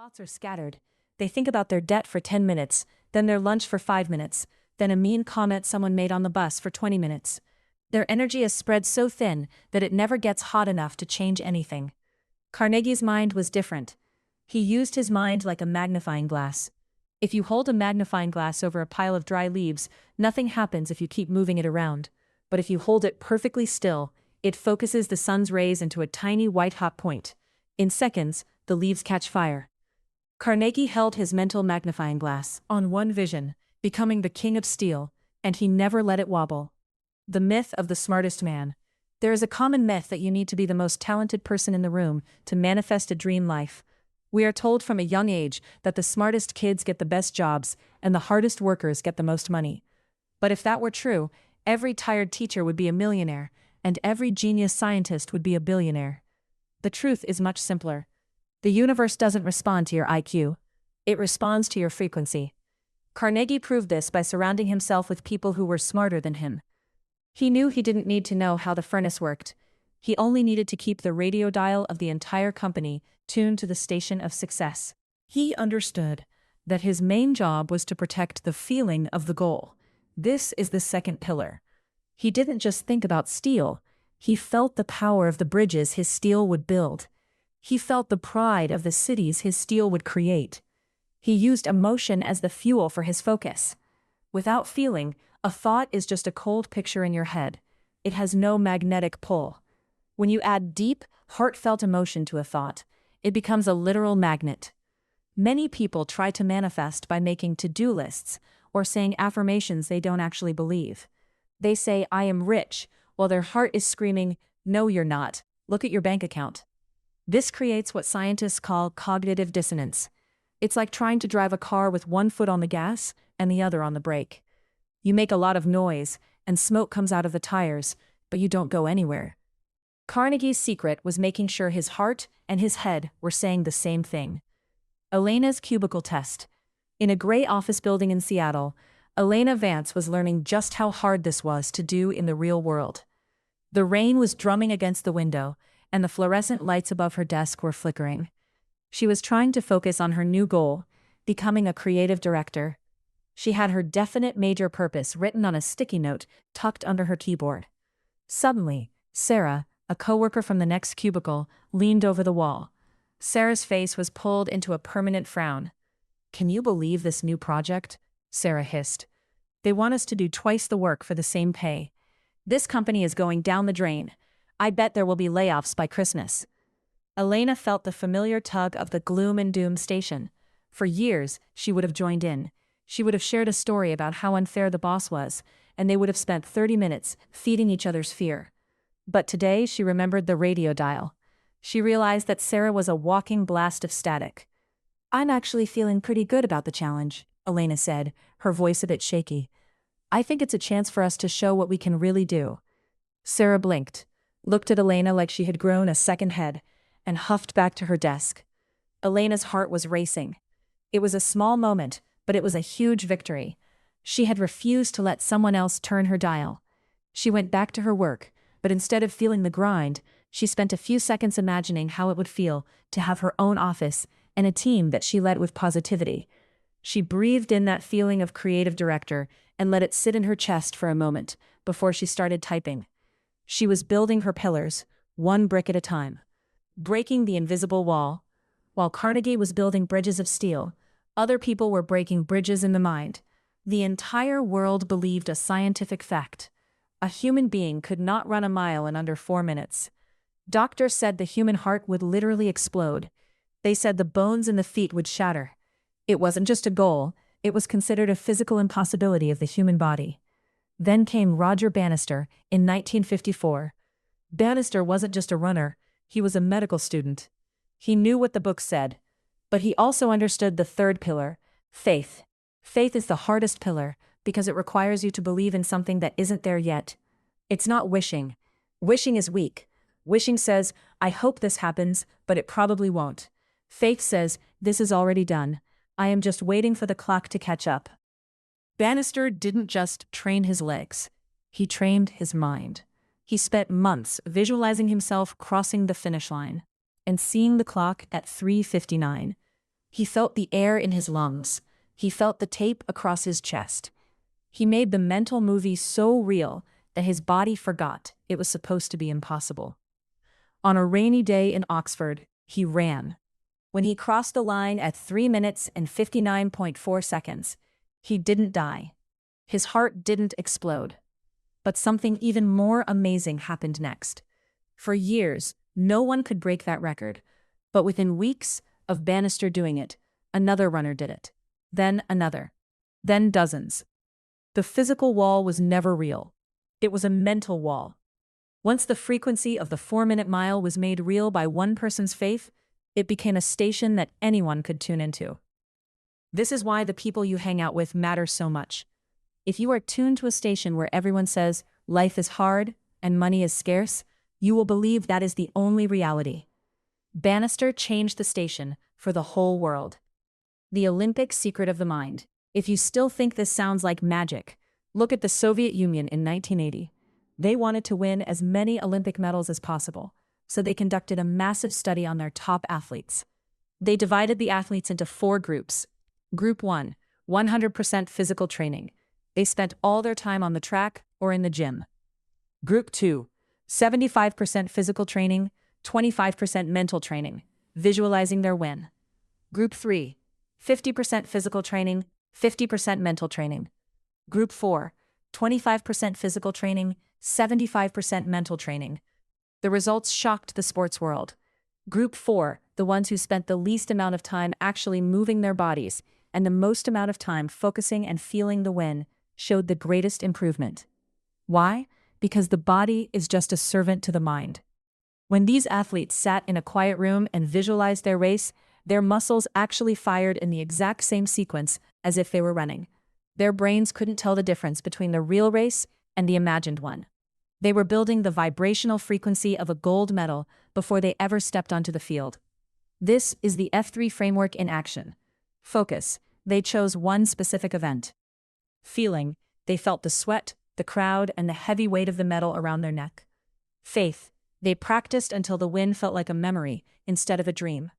thoughts are scattered. They think about their debt for 10 minutes, then their lunch for 5 minutes, then a mean comment someone made on the bus for 20 minutes. Their energy is spread so thin that it never gets hot enough to change anything. Carnegie's mind was different. He used his mind like a magnifying glass. If you hold a magnifying glass over a pile of dry leaves, nothing happens if you keep moving it around. But if you hold it perfectly still, it focuses the sun's rays into a tiny white-hot point. In seconds, the leaves catch fire. Carnegie held his mental magnifying glass on one vision, becoming the king of steel, and he never let it wobble. The myth of the smartest man. There is a common myth that you need to be the most talented person in the room to manifest a dream life. We are told from a young age that the smartest kids get the best jobs and the hardest workers get the most money. But if that were true, every tired teacher would be a millionaire, and every genius scientist would be a billionaire. The truth is much simpler. The universe doesn't respond to your IQ. It responds to your frequency. Carnegie proved this by surrounding himself with people who were smarter than him. He knew he didn't need to know how the furnace worked. He only needed to keep the radio dial of the entire company tuned to the station of success. He understood that his main job was to protect the feeling of the goal. This is the second pillar. He didn't just think about steel. He felt the power of the bridges his steel would build. He felt the pride of the cities his steel would create. He used emotion as the fuel for his focus. Without feeling, a thought is just a cold picture in your head. It has no magnetic pull. When you add deep, heartfelt emotion to a thought, it becomes a literal magnet. Many people try to manifest by making to-do lists or saying affirmations they don't actually believe. They say, "I am rich," while their heart is screaming, "No, you're not. Look at your bank account." This creates what scientists call cognitive dissonance. It's like trying to drive a car with one foot on the gas and the other on the brake. You make a lot of noise, and smoke comes out of the tires, but you don't go anywhere. Carnegie's secret was making sure his heart and his head were saying the same thing. Elena's cubicle test. In a gray office building in Seattle, Elena Vance was learning just how hard this was to do in the real world. The rain was drumming against the window, and the fluorescent lights above her desk were flickering. She was trying to focus on her new goal, becoming a creative director. She had her definite major purpose written on a sticky note tucked under her keyboard. Suddenly, Sarah, a coworker from the next cubicle, leaned over the wall. Sarah's face was pulled into a permanent frown. "Can you believe this new project?" Sarah hissed. "They want us to do twice the work for the same pay. This company is going down the drain. I bet there will be layoffs by Christmas." Elena felt the familiar tug of the gloom and doom station. For years, she would have joined in. She would have shared a story about how unfair the boss was, and they would have spent 30 minutes feeding each other's fear. But today, she remembered the radio dial. She realized that Sarah was a walking blast of static. "I'm actually feeling pretty good about the challenge," Elena said, her voice a bit shaky. "I think it's a chance for us to show what we can really do." Sarah blinked, looked at Elena like she had grown a second head, and huffed back to her desk. Elena's heart was racing. It was a small moment, but it was a huge victory. She had refused to let someone else turn her dial. She went back to her work, but instead of feeling the grind, she spent a few seconds imagining how it would feel to have her own office and a team that she led with positivity. She breathed in that feeling of creative director and let it sit in her chest for a moment before she started typing. She was building her pillars, one brick at a time. Breaking the invisible wall. While Carnegie was building bridges of steel, other people were breaking bridges in the mind. The entire world believed a scientific fact. A human being could not run a mile in under 4 minutes. Doctors said the human heart would literally explode. They said the bones in the feet would shatter. It wasn't just a goal, it was considered a physical impossibility of the human body. Then came Roger Bannister in 1954. Bannister wasn't just a runner, he was a medical student. He knew what the book said, but he also understood the third pillar, faith. Faith is the hardest pillar because it requires you to believe in something that isn't there yet. It's not wishing. Wishing is weak. Wishing says, "I hope this happens, but it probably won't." Faith says, "This is already done. I am just waiting for the clock to catch up." Bannister didn't just train his legs. He trained his mind. He spent months visualizing himself crossing the finish line and seeing the clock at 3:59. He felt the air in his lungs. He felt the tape across his chest. He made the mental movie so real that his body forgot it was supposed to be impossible. On a rainy day in Oxford, he ran. When he crossed the line at 3 minutes and 59.4 seconds, he didn't die. His heart didn't explode. But something even more amazing happened next. For years, no one could break that record. But within weeks of Bannister doing it, another runner did it. Then another. Then dozens. The physical wall was never real. It was a mental wall. Once the frequency of the 4-minute mile was made real by one person's faith, it became a station that anyone could tune into. This is why the people you hang out with matter so much. If you are tuned to a station where everyone says life is hard and money is scarce, you will believe that is the only reality. Bannister changed the station for the whole world. The Olympic secret of the mind. If you still think this sounds like magic, look at the Soviet Union in 1980. They wanted to win as many Olympic medals as possible, so they conducted a massive study on their top athletes. They divided the athletes into 4 groups. Group 1, 100% physical training. They spent all their time on the track or in the gym. Group 2, 75% physical training, 25% mental training, visualizing their win. Group 3, 50% physical training, 50% mental training. Group 4, 25% physical training, 75% mental training. The results shocked the sports world. Group 4, the ones who spent the least amount of time actually moving their bodies and the most amount of time focusing and feeling the win, showed the greatest improvement. Why? Because the body is just a servant to the mind. When these athletes sat in a quiet room and visualized their race, their muscles actually fired in the exact same sequence as if they were running. Their brains couldn't tell the difference between the real race and the imagined one. They were building the vibrational frequency of a gold medal before they ever stepped onto the field. This is the F3 framework in action. Focus. They chose one specific event. Feeling. They felt the sweat, the crowd, and the heavy weight of the medal around their neck. Faith. They practiced until the win felt like a memory instead of a dream.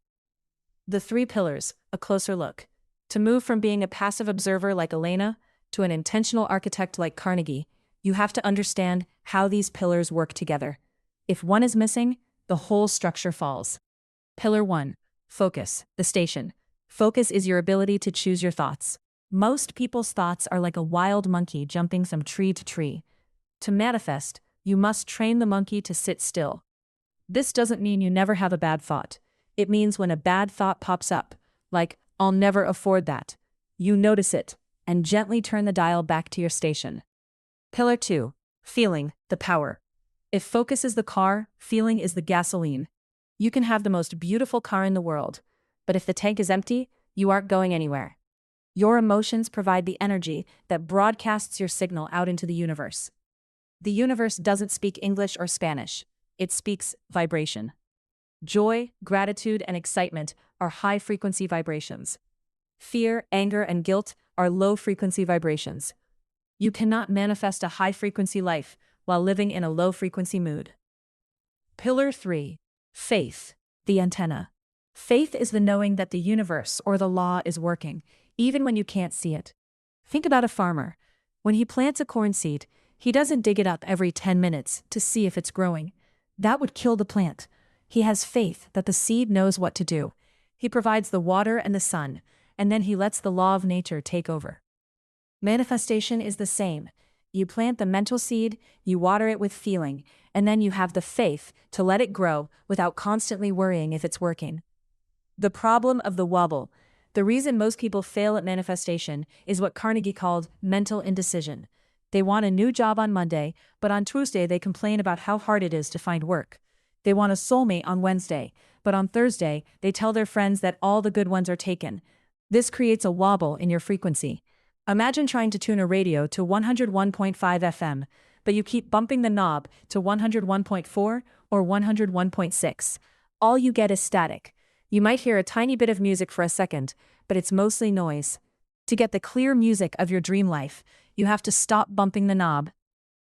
The 3 pillars, a closer look. To move from being a passive observer like Elena to an intentional architect like Carnegie, you have to understand how these pillars work together. If one is missing, the whole structure falls. Pillar 1. Focus, the station. Focus is your ability to choose your thoughts. Most people's thoughts are like a wild monkey jumping from tree to tree. To manifest, you must train the monkey to sit still. This doesn't mean you never have a bad thought. It means when a bad thought pops up, like, I'll never afford that, you notice it and gently turn the dial back to your station. Pillar 2. Feeling, the power. If focus is the car, feeling is the gasoline. You can have the most beautiful car in the world, but if the tank is empty, you aren't going anywhere. Your emotions provide the energy that broadcasts your signal out into the universe. The universe doesn't speak English or Spanish. It speaks vibration. Joy, gratitude, and excitement are high-frequency vibrations. Fear, anger, and guilt are low-frequency vibrations. You cannot manifest a high-frequency life while living in a low-frequency mood. Pillar 3. Faith, the antenna. Faith is the knowing that the universe or the law is working, even when you can't see it. Think about a farmer. When he plants a corn seed, he doesn't dig it up every 10 minutes to see if it's growing. That would kill the plant. He has faith that the seed knows what to do. He provides the water and the sun, and then he lets the law of nature take over. Manifestation is the same. You plant the mental seed, you water it with feeling, and then you have the faith to let it grow without constantly worrying if it's working. The problem of the wobble. The reason most people fail at manifestation is what Carnegie called mental indecision. They want a new job on Monday, but on Tuesday they complain about how hard it is to find work. They want a soulmate on Wednesday, but on Thursday they tell their friends that all the good ones are taken. This creates a wobble in your frequency. Imagine trying to tune a radio to 101.5 FM, but you keep bumping the knob to 101.4 or 101.6. All you get is static. You might hear a tiny bit of music for a second, but it's mostly noise. To get the clear music of your dream life, you have to stop bumping the knob.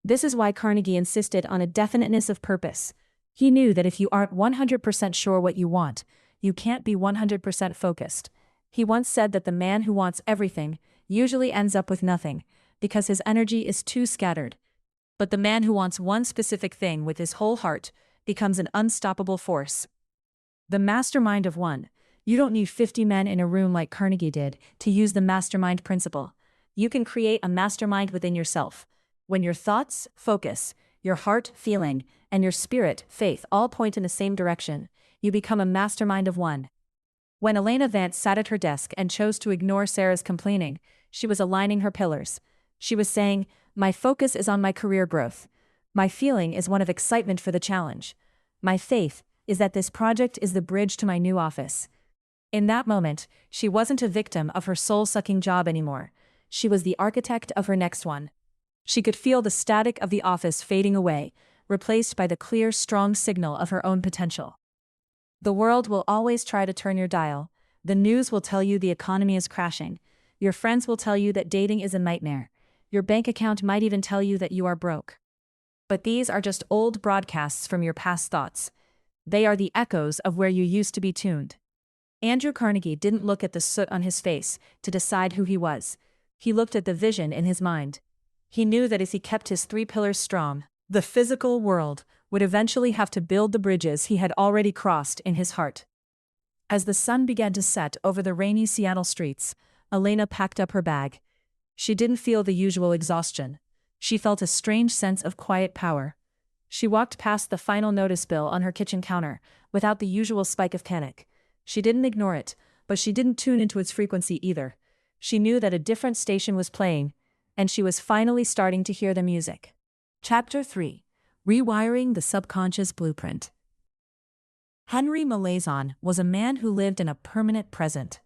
This is why Carnegie insisted on a definiteness of purpose. He knew that if you aren't 100% sure what you want, you can't be 100% focused. He once said that the man who wants everything usually ends up with nothing, because his energy is too scattered. But the man who wants one specific thing with his whole heart becomes an unstoppable force. The mastermind of one. You don't need 50 men in a room like Carnegie did to use the mastermind principle. You can create a mastermind within yourself. When your thoughts, focus, your heart, feeling, and your spirit, faith, all point in the same direction, you become a mastermind of one. When Elena Vance sat at her desk and chose to ignore Sarah's complaining, she was aligning her pillars. She was saying, "My focus is on my career growth. My feeling is one of excitement for the challenge. My faith is that this project is the bridge to my new office." In that moment, she wasn't a victim of her soul-sucking job anymore. She was the architect of her next one. She could feel the static of the office fading away, replaced by the clear, strong signal of her own potential. The world will always try to turn your dial. The news will tell you the economy is crashing. Your friends will tell you that dating is a nightmare. Your bank account might even tell you that you are broke. But these are just old broadcasts from your past thoughts. They are the echoes of where you used to be tuned. Andrew Carnegie didn't look at the soot on his face to decide who he was. He looked at the vision in his mind. He knew that if he kept his 3 pillars strong, the physical world would eventually have to build the bridges he had already crossed in his heart. As the sun began to set over the rainy Seattle streets, Elena packed up her bag. She didn't feel the usual exhaustion. She felt a strange sense of quiet power. She walked past the final notice bill on her kitchen counter, without the usual spike of panic. She didn't ignore it, but she didn't tune into its frequency either. She knew that a different station was playing, and she was finally starting to hear the music. Chapter 3. Rewiring the Subconscious Blueprint. Henry Malazan was a man who lived in a permanent present.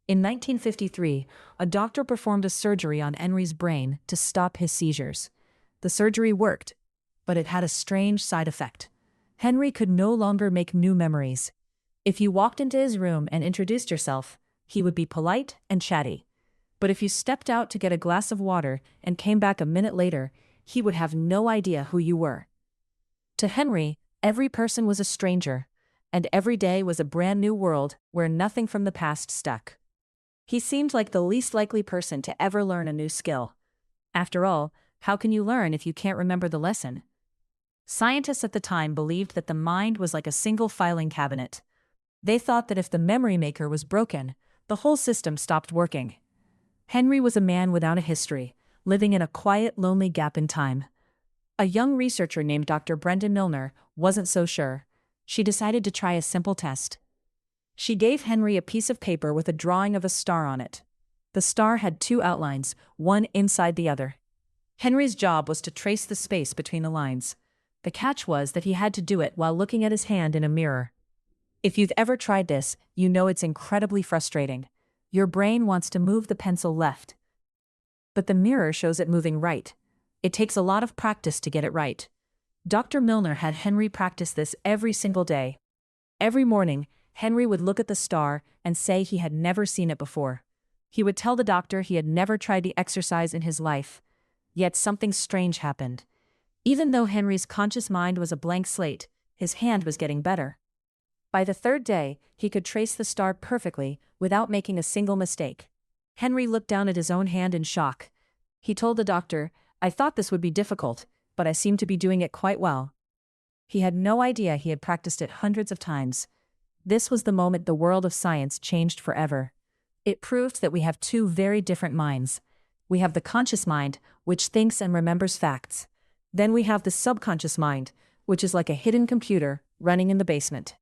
In 1953, a doctor performed a surgery on Henry's brain to stop his seizures. The surgery worked, but it had a strange side effect. Henry could no longer make new memories. If you walked into his room and introduced yourself, he would be polite and chatty. But if you stepped out to get a glass of water and came back a minute later, he would have no idea who you were. To Henry, every person was a stranger, and every day was a brand new world where nothing from the past stuck. He seemed like the least likely person to ever learn a new skill. After all, how can you learn if you can't remember the lesson? Scientists at the time believed that the mind was like a single filing cabinet. They thought that if the memory maker was broken, the whole system stopped working. Henry was a man without a history, living in a quiet, lonely gap in time. A young researcher named Dr. Brenda Milner wasn't so sure. She decided to try a simple test. She gave Henry a piece of paper with a drawing of a star on it. The star had 2 outlines, one inside the other. Henry's job was to trace the space between the lines. The catch was that he had to do it while looking at his hand in a mirror. If you've ever tried this, you know it's incredibly frustrating. Your brain wants to move the pencil left, but the mirror shows it moving right. It takes a lot of practice to get it right. Dr. Milner had Henry practice this every single day. Every morning, Henry would look at the star and say he had never seen it before. He would tell the doctor he had never tried the exercise in his life. Yet something strange happened. Even though Henry's conscious mind was a blank slate, his hand was getting better. By the 3rd day, he could trace the star perfectly, without making a single mistake. Henry looked down at his own hand in shock. He told the doctor, "I thought this would be difficult, but I seem to be doing it quite well." He had no idea he had practiced it hundreds of times. This was the moment the world of science changed forever. It proved that we have 2 very different minds. We have the conscious mind, which thinks and remembers facts. Then we have the subconscious mind, which is like a hidden computer running in the basement.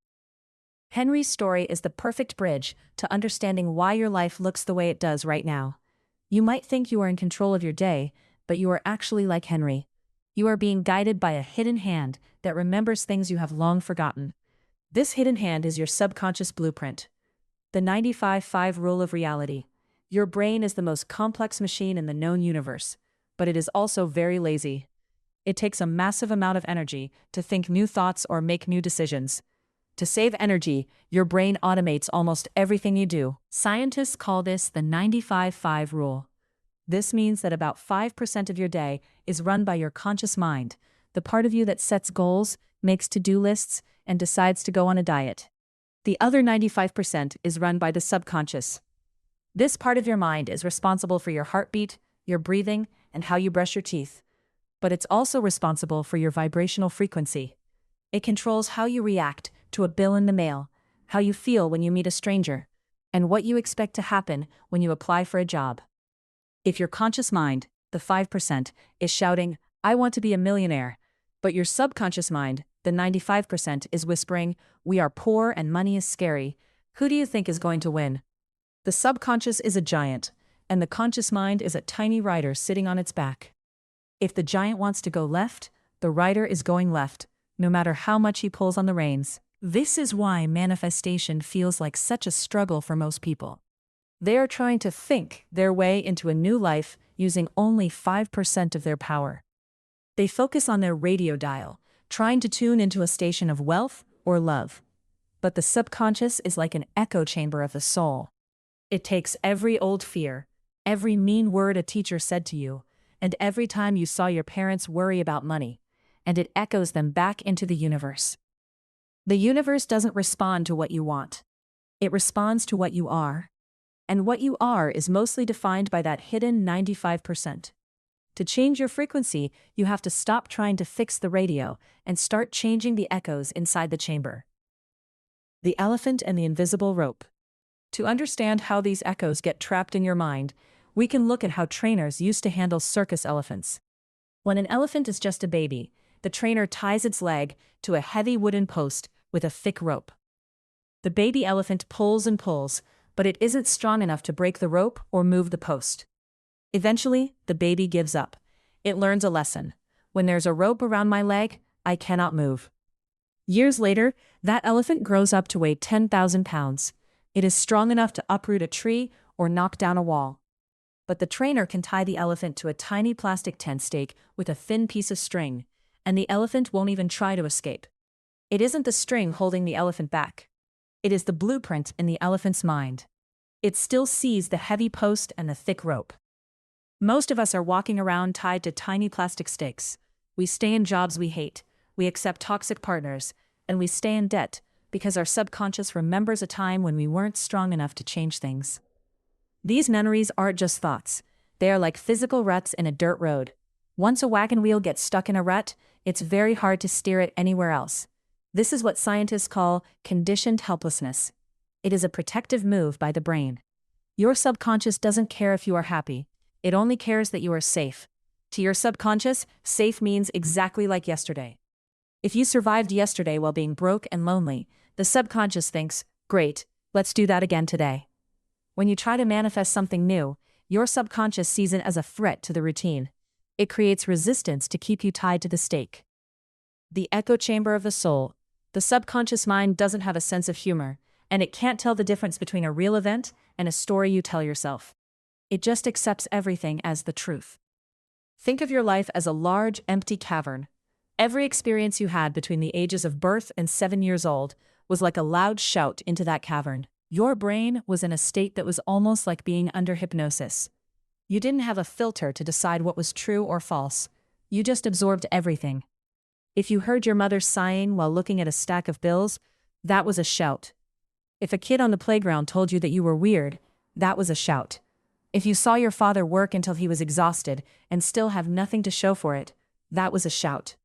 Henry's story is the perfect bridge to understanding why your life looks the way it does right now. You might think you are in control of your day, but you are actually like Henry. You are being guided by a hidden hand that remembers things you have long forgotten. This hidden hand is your subconscious blueprint. The 95-5 rule of reality. Your brain is the most complex machine in the known universe, but it is also very lazy. It takes a massive amount of energy to think new thoughts or make new decisions. To save energy, your brain automates almost everything you do. Scientists call this the 95-5 rule. This means that about 5% of your day is run by your conscious mind, the part of you that sets goals, makes to-do lists, and decides to go on a diet. The other 95% is run by the subconscious, This part of your mind is responsible for your heartbeat, your breathing, and how you brush your teeth. But it's also responsible for your vibrational frequency. It controls how you react to a bill in the mail, how you feel when you meet a stranger, and what you expect to happen when you apply for a job. If your conscious mind, the 5%, is shouting, "I want to be a millionaire," but your subconscious mind, the 95%, is whispering, "We are poor and money is scary," who do you think is going to win? The subconscious is a giant, and the conscious mind is a tiny rider sitting on its back. If the giant wants to go left, the rider is going left, no matter how much he pulls on the reins. This is why manifestation feels like such a struggle for most people. They are trying to think their way into a new life using only 5% of their power. They focus on their radio dial, trying to tune into a station of wealth or love. But the subconscious is like an echo chamber of the soul. It takes every old fear, every mean word a teacher said to you, and every time you saw your parents worry about money, and it echoes them back into the universe. The universe doesn't respond to what you want. It responds to what you are. And what you are is mostly defined by that hidden 95%. To change your frequency, you have to stop trying to fix the radio and start changing the echoes inside the chamber. The elephant and the invisible rope. To understand how these echoes get trapped in your mind, we can look at how trainers used to handle circus elephants. When an elephant is just a baby, the trainer ties its leg to a heavy wooden post with a thick rope. The baby elephant pulls and pulls, but it isn't strong enough to break the rope or move the post. Eventually, the baby gives up. It learns a lesson. When there's a rope around my leg, I cannot move. Years later, that elephant grows up to weigh 10,000 pounds. It is strong enough to uproot a tree or knock down a wall. But the trainer can tie the elephant to a tiny plastic tent stake with a thin piece of string, and the elephant won't even try to escape. It isn't the string holding the elephant back. It is the blueprint in the elephant's mind. It still sees the heavy post and the thick rope. Most of us are walking around tied to tiny plastic stakes. We stay in jobs we hate, we accept toxic partners, and we stay in debt because our subconscious remembers a time when we weren't strong enough to change things. These memories aren't just thoughts. They are like physical ruts in a dirt road. Once a wagon wheel gets stuck in a rut, it's very hard to steer it anywhere else. This is what scientists call conditioned helplessness. It is a protective move by the brain. Your subconscious doesn't care if you are happy. It only cares that you are safe. To your subconscious, safe means exactly like yesterday. If you survived yesterday while being broke and lonely, the subconscious thinks, "Great, let's do that again today." When you try to manifest something new, your subconscious sees it as a threat to the routine. It creates resistance to keep you tied to the stake. The echo chamber of the soul. The subconscious mind doesn't have a sense of humor, and it can't tell the difference between a real event and a story you tell yourself. It just accepts everything as the truth. Think of your life as a large, empty cavern. Every experience you had between the ages of birth and 7 years old was like a loud shout into that cavern. Your brain was in a state that was almost like being under hypnosis. You didn't have a filter to decide what was true or false. You just absorbed everything. If you heard your mother sighing while looking at a stack of bills, that was a shout. If a kid on the playground told you that you were weird, that was a shout. If you saw your father work until he was exhausted and still have nothing to show for it, that was a shout.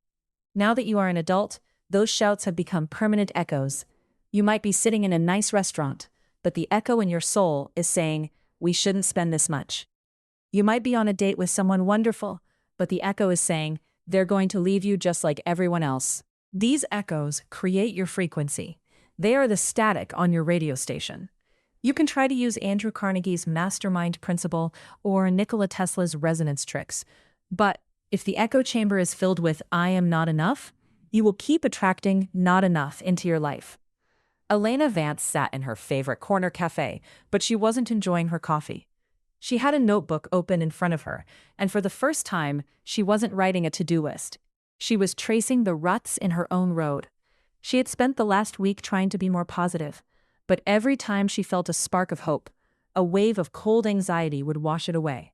Now that you are an adult, those shouts have become permanent echoes. You might be sitting in a nice restaurant, but the echo in your soul is saying, "We shouldn't spend this much." You might be on a date with someone wonderful, but the echo is saying, "They're going to leave you just like everyone else." These echoes create your frequency. They are the static on your radio station. You can try to use Andrew Carnegie's mastermind principle or Nikola Tesla's resonance tricks, but if the echo chamber is filled with "I am not enough," you will keep attracting not enough into your life. Elena Vance sat in her favorite corner cafe, but she wasn't enjoying her coffee. She had a notebook open in front of her, and for the first time, she wasn't writing a to-do list. She was tracing the ruts in her own road. She had spent the last week trying to be more positive, but every time she felt a spark of hope, a wave of cold anxiety would wash it away.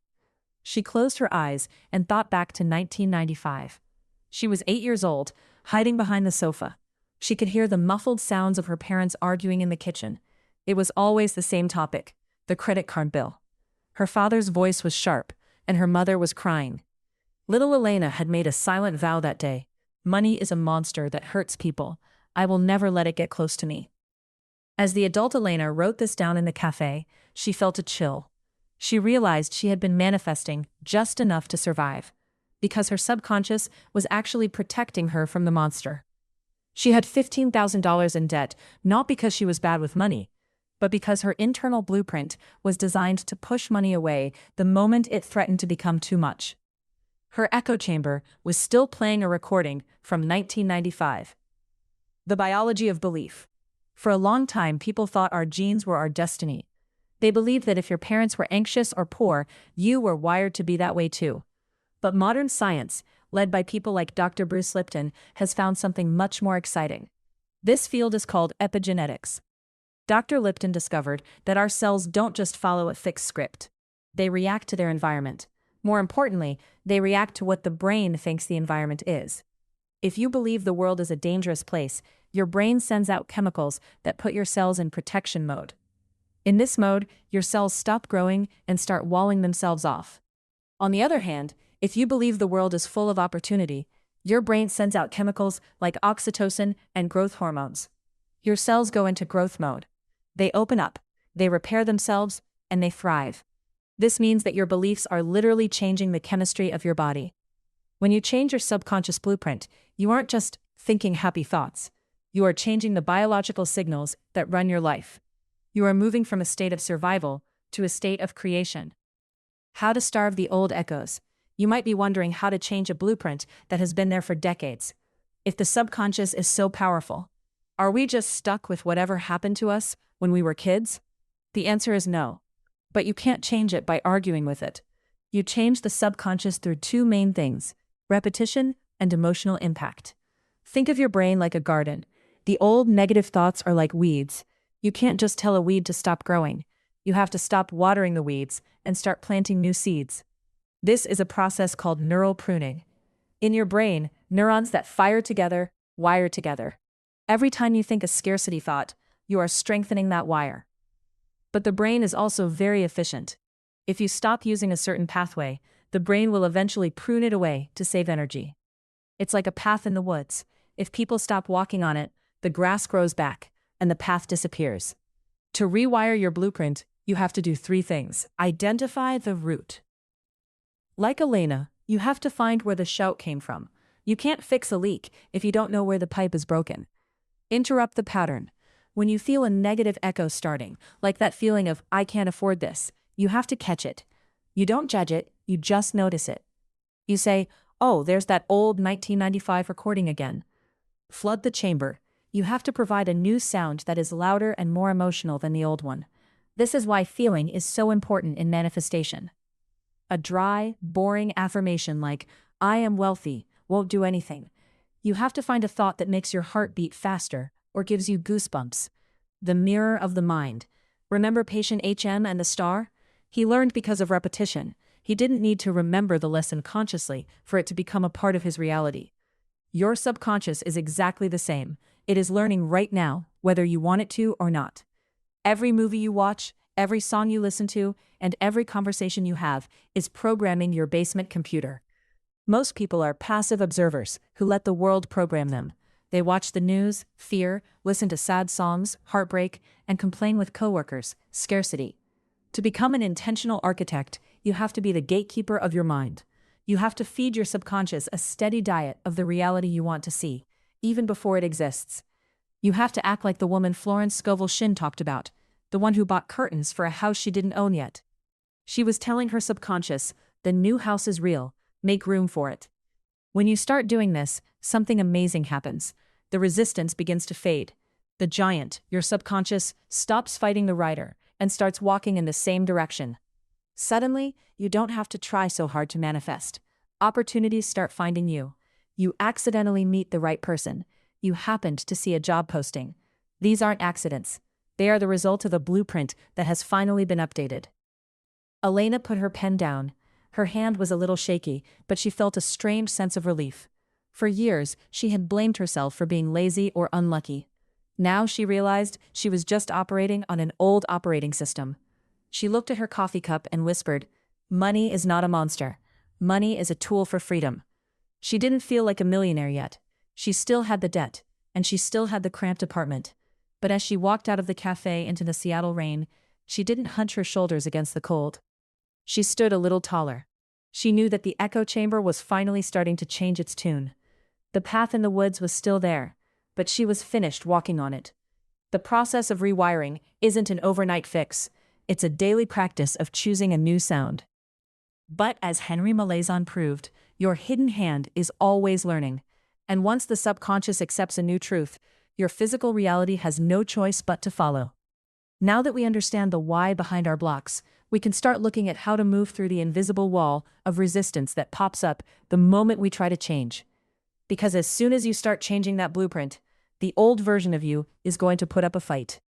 She closed her eyes and thought back to 1995. She was 8 years old, hiding behind the sofa. She could hear the muffled sounds of her parents arguing in the kitchen. It was always the same topic: the credit card bill. Her father's voice was sharp, and her mother was crying. Little Elena had made a silent vow that day. Money is a monster that hurts people. I will never let it get close to me. As the adult Elena wrote this down in the cafe, she felt a chill. She realized she had been manifesting just enough to survive, because her subconscious was actually protecting her from the monster. She had $15,000 in debt, not because she was bad with money, but because her internal blueprint was designed to push money away the moment it threatened to become too much. Her echo chamber was still playing a recording from 1995. The biology of belief. For a long time, people thought our genes were our destiny. They believed that if your parents were anxious or poor, you were wired to be that way too. But modern science, led by people like Dr. Bruce Lipton, has found something much more exciting. This field is called epigenetics. Dr. Lipton discovered that our cells don't just follow a fixed script. They react to their environment. More importantly, they react to what the brain thinks the environment is. If you believe the world is a dangerous place, your brain sends out chemicals that put your cells in protection mode. In this mode, your cells stop growing and start walling themselves off. On the other hand, if you believe the world is full of opportunity, your brain sends out chemicals like oxytocin and growth hormones. Your cells go into growth mode. They open up, they repair themselves, and they thrive. This means that your beliefs are literally changing the chemistry of your body. When you change your subconscious blueprint, you aren't just thinking happy thoughts. You are changing the biological signals that run your life. You are moving from a state of survival to a state of creation. How to starve the old echoes. You might be wondering how to change a blueprint that has been there for decades. If the subconscious is so powerful, are we just stuck with whatever happened to us when we were kids? The answer is no. But you can't change it by arguing with it. You change the subconscious through two main things: repetition and emotional impact. Think of your brain like a garden. The old negative thoughts are like weeds. You can't just tell a weed to stop growing. You have to stop watering the weeds and start planting new seeds. This is a process called neural pruning. In your brain, neurons that fire together wire together. Every time you think a scarcity thought, you are strengthening that wire. But the brain is also very efficient. If you stop using a certain pathway, the brain will eventually prune it away to save energy. It's like a path in the woods. If people stop walking on it, the grass grows back, and the path disappears. To rewire your blueprint, you have to do three things. Identify the root. Like Elena, you have to find where the shout came from. You can't fix a leak if you don't know where the pipe is broken. Interrupt the pattern. When you feel a negative echo starting, like that feeling of, I can't afford this, you have to catch it. You don't judge it, you just notice it. You say, oh, there's that old 1995 recording again. Flood the chamber. You have to provide a new sound that is louder and more emotional than the old one. This is why feeling is so important in manifestation. A dry, boring affirmation like, I am wealthy, won't do anything. You have to find a thought that makes your heart beat faster or gives you goosebumps. The mirror of the mind. Remember patient HM and the star? He learned because of repetition. He didn't need to remember the lesson consciously for it to become a part of his reality. Your subconscious is exactly the same. It is learning right now, whether you want it to or not. Every movie you watch, every song you listen to, and every conversation you have is programming your basement computer. Most people are passive observers who let the world program them. They watch the news, fear, listen to sad songs, heartbreak, and complain with coworkers, scarcity. To become an intentional architect, you have to be the gatekeeper of your mind. You have to feed your subconscious a steady diet of the reality you want to see, even before it exists. You have to act like the woman Florence Scovel Shinn talked about, the one who bought curtains for a house she didn't own yet. She was telling her subconscious, the new house is real, make room for it. When you start doing this, something amazing happens. The resistance begins to fade. The giant, your subconscious, stops fighting the rider and starts walking in the same direction. Suddenly, you don't have to try so hard to manifest. Opportunities start finding you. You accidentally meet the right person. You happened to see a job posting. These aren't accidents. They are the result of a blueprint that has finally been updated. Elena put her pen down. Her hand was a little shaky, but she felt a strange sense of relief. For years, she had blamed herself for being lazy or unlucky. Now she realized she was just operating on an old operating system. She looked at her coffee cup and whispered, "Money is not a monster. Money is a tool for freedom." She didn't feel like a millionaire yet. She still had the debt, and she still had the cramped apartment. But as she walked out of the cafe into the Seattle rain, she didn't hunch her shoulders against the cold. She stood a little taller. She knew that the echo chamber was finally starting to change its tune. The path in the woods was still there, but she was finished walking on it. The process of rewiring isn't an overnight fix. It's a daily practice of choosing a new sound. But as Henry Molaison proved, your hidden hand is always learning. And once the subconscious accepts a new truth, your physical reality has no choice but to follow. Now that we understand the why behind our blocks, we can start looking at how to move through the invisible wall of resistance that pops up the moment we try to change. Because as soon as you start changing that blueprint, the old version of you is going to put up a fight.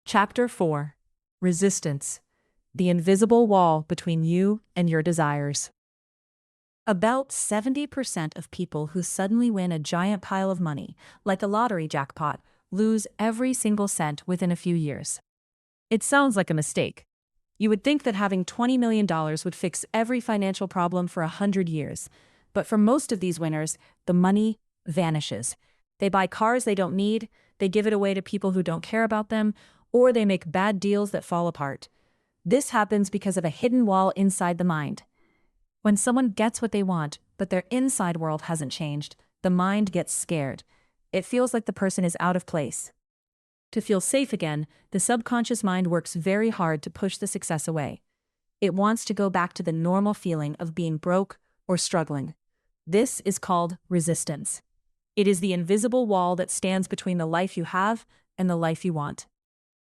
Chapter 4. Resistance. The invisible wall between you and your desires. About 70% of people who suddenly win a giant pile of money, like a lottery jackpot, lose every single cent within a few years. It sounds like a mistake. You would think that having $20 million would fix every financial problem for 100 years. But for most of these winners, the money vanishes. They buy cars they don't need, they give it away to people who don't care about them, or they make bad deals that fall apart. This happens because of a hidden wall inside the mind. When someone gets what they want, but their inside world hasn't changed, the mind gets scared. It feels like the person is out of place. To feel safe again, the subconscious mind works very hard to push the success away. It wants to go back to the normal feeling of being broke or struggling. This is called resistance. It is the invisible wall that stands between the life you have and the life you want.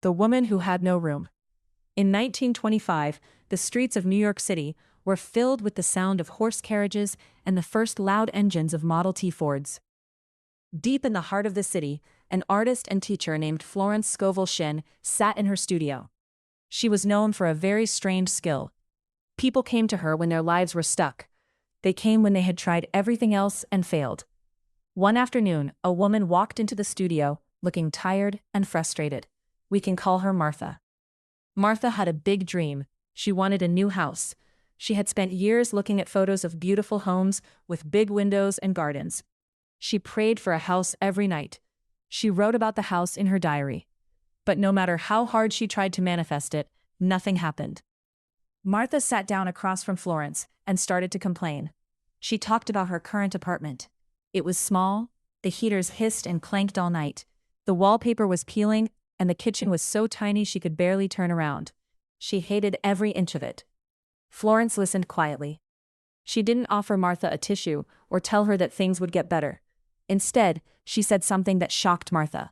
The woman who had no room. In 1925, the streets of New York City were filled with the sound of horse carriages and the first loud engines of Model T Fords. Deep in the heart of the city, an artist and teacher named Florence Scovel Shinn sat in her studio. She was known for a very strange skill. People came to her when their lives were stuck. They came when they had tried everything else and failed. One afternoon, a woman walked into the studio, looking tired and frustrated. We can call her Martha. Martha had a big dream. She wanted a new house. She had spent years looking at photos of beautiful homes with big windows and gardens. She prayed for a house every night. She wrote about the house in her diary. But no matter how hard she tried to manifest it, nothing happened. Martha sat down across from Florence and started to complain. She talked about her current apartment. It was small, the heaters hissed and clanked all night. The wallpaper was peeling, and the kitchen was so tiny she could barely turn around. She hated every inch of it. Florence listened quietly. She didn't offer Martha a tissue or tell her that things would get better. Instead, she said something that shocked Martha.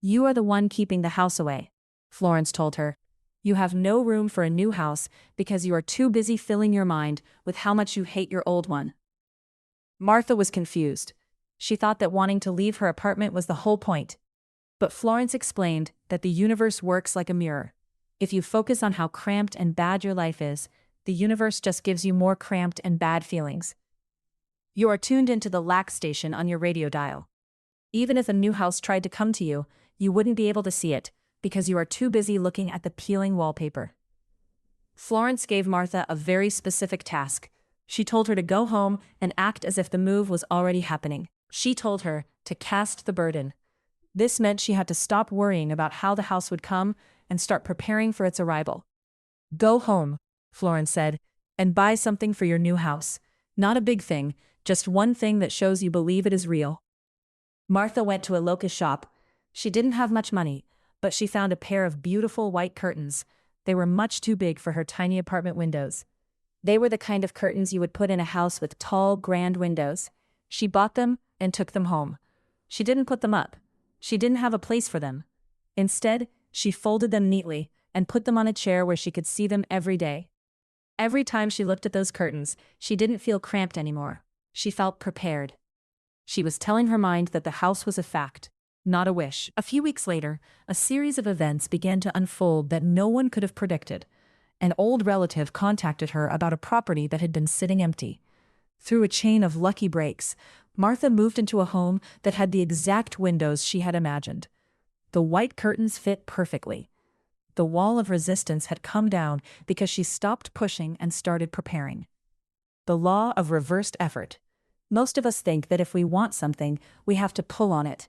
"You are the one keeping the house away," Florence told her. "You have no room for a new house because you are too busy filling your mind with how much you hate your old one." Martha was confused. She thought that wanting to leave her apartment was the whole point. But Florence explained that the universe works like a mirror. If you focus on how cramped and bad your life is, the universe just gives you more cramped and bad feelings. You are tuned into the lack station on your radio dial. Even if a new house tried to come to you, you wouldn't be able to see it because you are too busy looking at the peeling wallpaper. Florence gave Martha a very specific task. She told her to go home and act as if the move was already happening. She told her to cast the burden. This meant she had to stop worrying about how the house would come and start preparing for its arrival. "Go home," Florence said, "and buy something for your new house. Not a big thing, just one thing that shows you believe it is real." Martha went to a locust shop. She didn't have much money, but she found a pair of beautiful white curtains. They were much too big for her tiny apartment windows. They were the kind of curtains you would put in a house with tall, grand windows. She bought them and took them home. She didn't put them up. She didn't have a place for them. Instead, she folded them neatly and put them on a chair where she could see them every day. Every time she looked at those curtains, she didn't feel cramped anymore. She felt prepared. She was telling her mind that the house was a fact, not a wish. A few weeks later, a series of events began to unfold that no one could have predicted. An old relative contacted her about a property that had been sitting empty. Through a chain of lucky breaks, Martha moved into a home that had the exact windows she had imagined. The white curtains fit perfectly. The wall of resistance had come down because she stopped pushing and started preparing. The law of reversed effort. Most of us think that if we want something, we have to pull on it.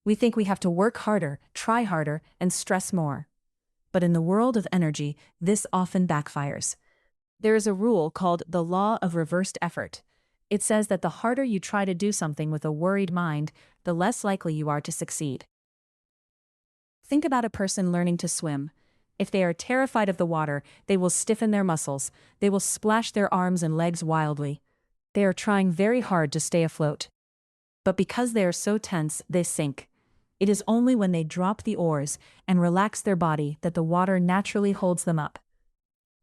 We think we have to work harder, try harder, and stress more. But in the world of energy, this often backfires. There is a rule called the law of reversed effort. It says that the harder you try to do something with a worried mind, the less likely you are to succeed. Think about a person learning to swim. If they are terrified of the water, they will stiffen their muscles. They will splash their arms and legs wildly. They are trying very hard to stay afloat. But because they are so tense, they sink. It is only when they drop the oars and relax their body that the water naturally holds them up.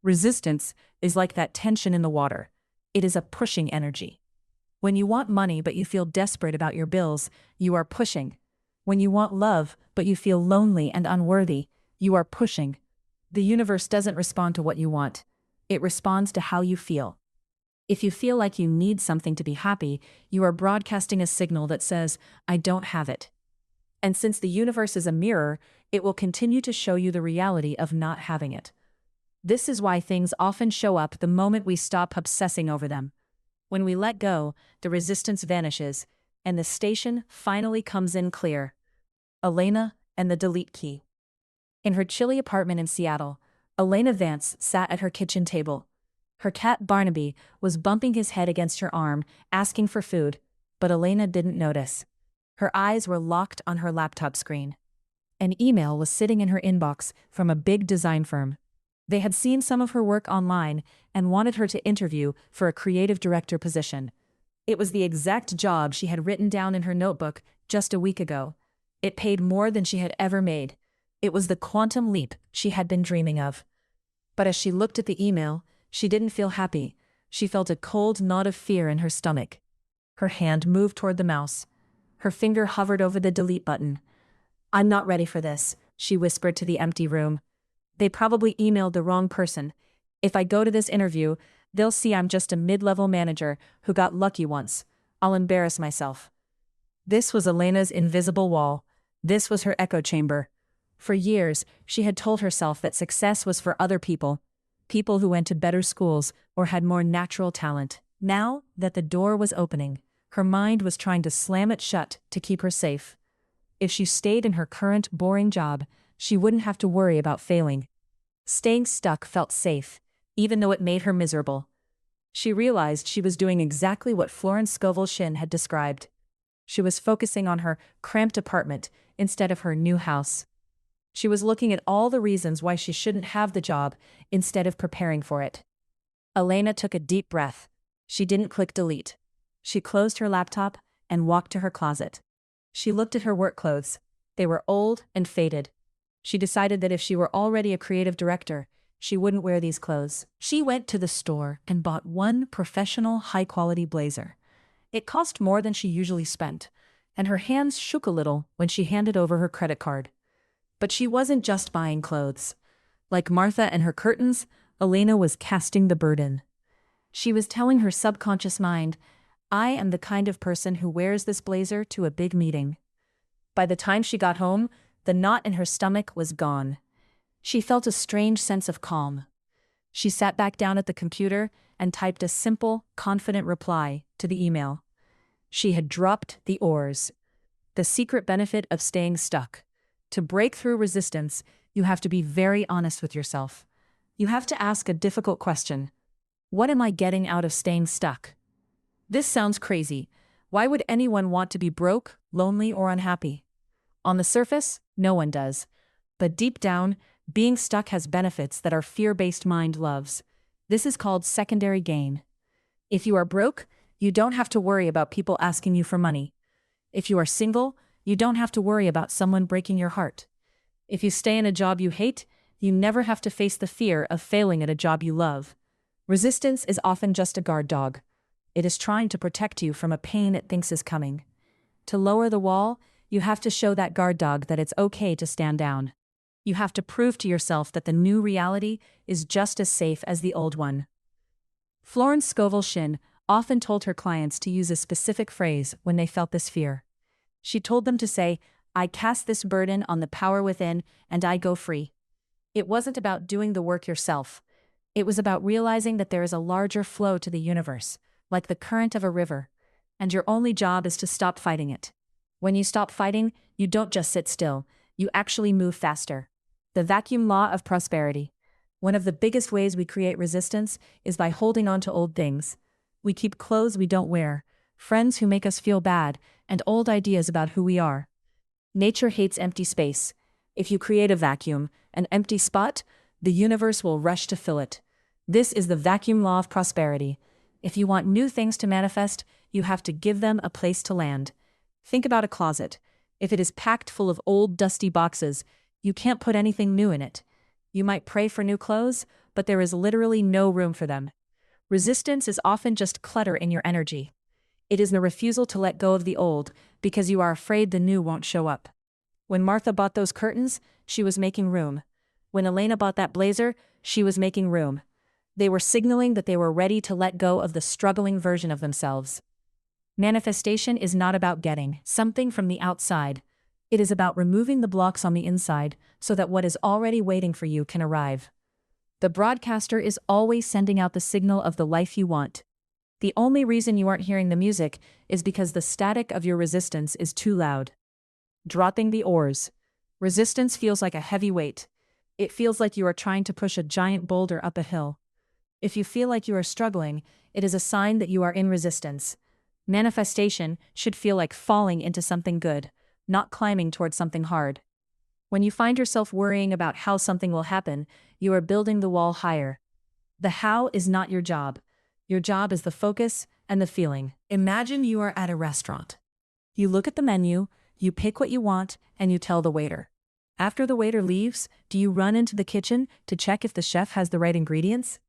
Resistance is like that tension in the water. It is a pushing energy. When you want money but you feel desperate about your bills, you are pushing. When you want love but you feel lonely and unworthy, you are pushing. The universe doesn't respond to what you want. It responds to how you feel. If you feel like you need something to be happy, you are broadcasting a signal that says, I don't have it. And since the universe is a mirror, it will continue to show you the reality of not having it. This is why things often show up the moment we stop obsessing over them. When we let go, the resistance vanishes, and the station finally comes in clear. Elena and the delete key. In her chilly apartment in Seattle, Elena Vance sat at her kitchen table. Her cat Barnaby was bumping his head against her arm, asking for food, but Elena didn't notice. Her eyes were locked on her laptop screen. An email was sitting in her inbox from a big design firm. They had seen some of her work online and wanted her to interview for a creative director position. It was the exact job she had written down in her notebook just a week ago. It paid more than she had ever made. It was the quantum leap she had been dreaming of. But as she looked at the email, she didn't feel happy. She felt a cold knot of fear in her stomach. Her hand moved toward the mouse. Her finger hovered over the delete button. I'm not ready for this, she whispered to the empty room. They probably emailed the wrong person. If I go to this interview, they'll see I'm just a mid-level manager who got lucky once. I'll embarrass myself. This was Elena's invisible wall. This was her echo chamber. For years, she had told herself that success was for other people, people who went to better schools or had more natural talent. Now that the door was opening, her mind was trying to slam it shut to keep her safe. If she stayed in her current boring job, she wouldn't have to worry about failing. Staying stuck felt safe, even though it made her miserable. She realized she was doing exactly what Florence Scovel Shinn had described. She was focusing on her cramped apartment instead of her new house. She was looking at all the reasons why she shouldn't have the job instead of preparing for it. Elena took a deep breath. She didn't click delete. She closed her laptop and walked to her closet. She looked at her work clothes. They were old and faded. She decided that if she were already a creative director, she wouldn't wear these clothes. She went to the store and bought one professional, high-quality blazer. It cost more than she usually spent, and her hands shook a little when she handed over her credit card. But she wasn't just buying clothes. Like Martha and her curtains, Elena was casting the burden. She was telling her subconscious mind, I am the kind of person who wears this blazer to a big meeting. By the time she got home, the knot in her stomach was gone. She felt a strange sense of calm. She sat back down at the computer and typed a simple, confident reply to the email. She had dropped the oars. The secret benefit of staying stuck. To break through resistance, you have to be very honest with yourself. You have to ask a difficult question. What am I getting out of staying stuck? This sounds crazy. Why would anyone want to be broke, lonely, or unhappy? On the surface, no one does. But deep down, being stuck has benefits that our fear-based mind loves. This is called secondary gain. If you are broke, you don't have to worry about people asking you for money. If you are single, you don't have to worry about someone breaking your heart. If you stay in a job you hate, you never have to face the fear of failing at a job you love. Resistance is often just a guard dog. It is trying to protect you from a pain it thinks is coming. To lower the wall, you have to show that guard dog that it's okay to stand down. You have to prove to yourself that the new reality is just as safe as the old one. Florence Scovel Shinn often told her clients to use a specific phrase when they felt this fear. She told them to say, I cast this burden on the power within and I go free. It wasn't about doing the work yourself. It was about realizing that there is a larger flow to the universe, like the current of a river, and your only job is to stop fighting it. When you stop fighting, you don't just sit still, you actually move faster. The vacuum law of prosperity. One of the biggest ways we create resistance is by holding on to old things. We keep clothes we don't wear, friends who make us feel bad, and old ideas about who we are. Nature hates empty space. If you create a vacuum, an empty spot, the universe will rush to fill it. This is the vacuum law of prosperity. If you want new things to manifest, you have to give them a place to land. Think about a closet. If it is packed full of old, dusty boxes, you can't put anything new in it. You might pray for new clothes, but there is literally no room for them. Resistance is often just clutter in your energy. It is the refusal to let go of the old because you are afraid the new won't show up. When Martha bought those curtains, she was making room. When Elena bought that blazer, she was making room. They were signaling that they were ready to let go of the struggling version of themselves. Manifestation is not about getting something from the outside. It is about removing the blocks on the inside so that what is already waiting for you can arrive. The broadcaster is always sending out the signal of the life you want. The only reason you aren't hearing the music is because the static of your resistance is too loud. Dropping the oars. Resistance feels like a heavy weight. It feels like you are trying to push a giant boulder up a hill. If you feel like you are struggling, it is a sign that you are in resistance. Manifestation should feel like falling into something good, not climbing towards something hard. When you find yourself worrying about how something will happen, you are building the wall higher. The how is not your job. Your job is the focus and the feeling. Imagine you are at a restaurant. You look at the menu, you pick what you want, and you tell the waiter. After the waiter leaves, do you run into the kitchen to check if the chef has the right ingredients?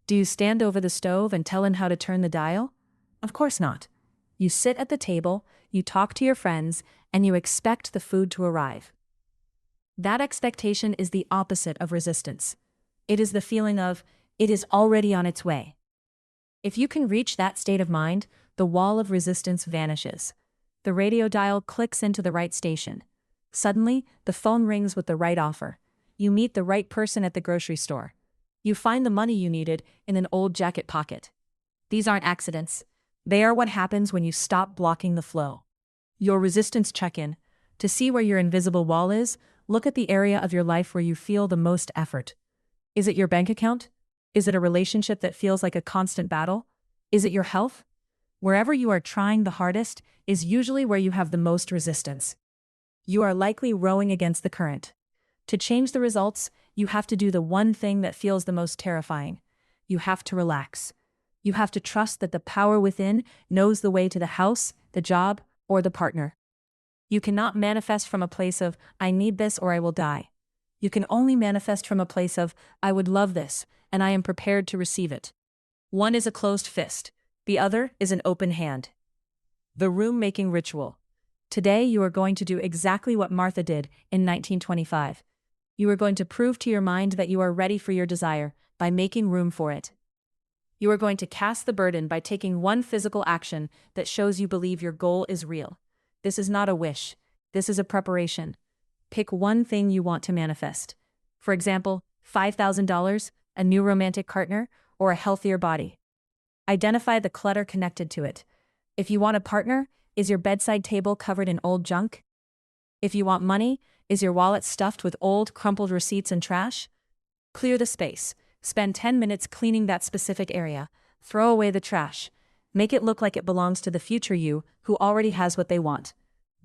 Do you stand over the stove and tell him how to turn the dial? Of course not. You sit at the table, you talk to your friends, and you expect the food to arrive. That expectation is the opposite of resistance. It is the feeling of, it is already on its way. If you can reach that state of mind, the wall of resistance vanishes. The radio dial clicks into the right station. Suddenly, the phone rings with the right offer. You meet the right person at the grocery store. You find the money you needed in an old jacket pocket. These aren't accidents. They are what happens when you stop blocking the flow. Your resistance check-in. To see where your invisible wall is, look at the area of your life where you feel the most effort. Is it your bank account? Is it a relationship that feels like a constant battle? Is it your health? Wherever you are trying the hardest is usually where you have the most resistance. You are likely rowing against the current. To change the results, you have to do the one thing that feels the most terrifying. You have to relax. You have to trust that the power within knows the way to the house, the job, or the partner. You cannot manifest from a place of, I need this or I will die. You can only manifest from a place of, I would love this, and I am prepared to receive it. One is a closed fist. The other is an open hand. The room-making ritual. Today you are going to do exactly what Martha did in 1925. You are going to prove to your mind that you are ready for your desire by making room for it. You are going to cast the burden by taking one physical action that shows you believe your goal is real. This is not a wish. This is a preparation. Pick one thing you want to manifest. For example, $5,000, a new romantic partner, or a healthier body. Identify the clutter connected to it. If you want a partner, is your bedside table covered in old junk? If you want money, is your wallet stuffed with old, crumpled receipts and trash? Clear the space. Spend 10 minutes cleaning that specific area. Throw away the trash. Make it look like it belongs to the future you, who already has what they want.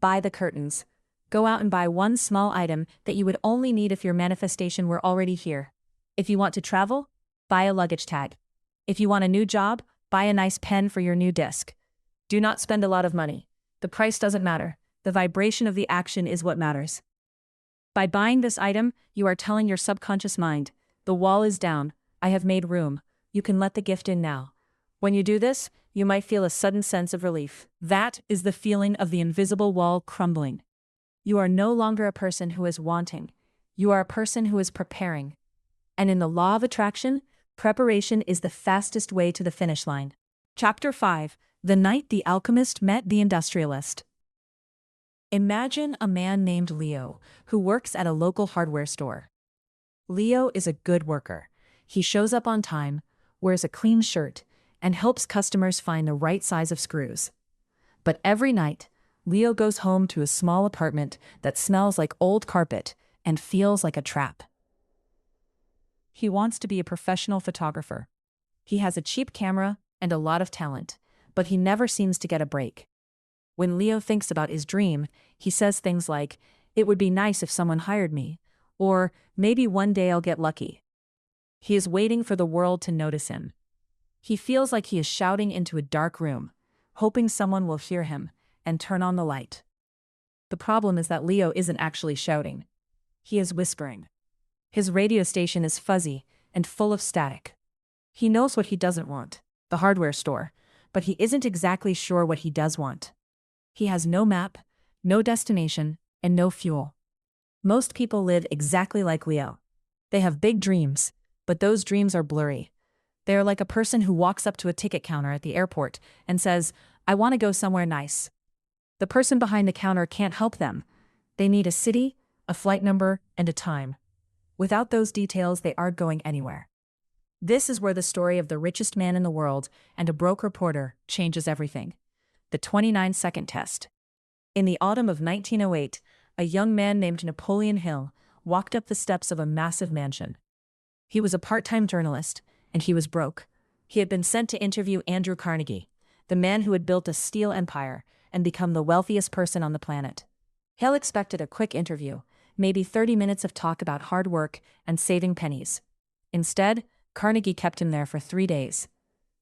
Buy the curtains. Go out and buy one small item that you would only need if your manifestation were already here. If you want to travel, buy a luggage tag. If you want a new job, buy a nice pen for your new desk. Do not spend a lot of money. The price doesn't matter. The vibration of the action is what matters. By buying this item, you are telling your subconscious mind, the wall is down, I have made room, you can let the gift in now. When you do this, you might feel a sudden sense of relief. That is the feeling of the invisible wall crumbling. You are no longer a person who is wanting. You are a person who is preparing. And in the law of attraction, preparation is the fastest way to the finish line. Chapter 5. The Night the Alchemist Met the Industrialist. Imagine a man named Leo, who works at a local hardware store. Leo is a good worker. He shows up on time, wears a clean shirt, and helps customers find the right size of screws. But every night, Leo goes home to a small apartment that smells like old carpet and feels like a trap. He wants to be a professional photographer. He has a cheap camera and a lot of talent, but he never seems to get a break. When Leo thinks about his dream, he says things like, "It would be nice if someone hired me," or "maybe one day I'll get lucky." He is waiting for the world to notice him. He feels like he is shouting into a dark room, hoping someone will hear him and turn on the light. The problem is that Leo isn't actually shouting. He is whispering. His radio station is fuzzy and full of static. He knows what he doesn't want, the hardware store, but he isn't exactly sure what he does want. He has no map, no destination, and no fuel. Most people live exactly like Leo. They have big dreams, but those dreams are blurry. They are like a person who walks up to a ticket counter at the airport and says, "I want to go somewhere nice." The person behind the counter can't help them. They need a city, a flight number, and a time. Without those details, they aren't going anywhere. This is where the story of the richest man in the world and a broke reporter changes everything. The 29-second test. In the autumn of 1908, a young man named Napoleon Hill walked up the steps of a massive mansion. He was a part-time journalist, and he was broke. He had been sent to interview Andrew Carnegie, the man who had built a steel empire and become the wealthiest person on the planet. Hill expected a quick interview, maybe 30 minutes of talk about hard work and saving pennies. Instead, Carnegie kept him there for 3 days.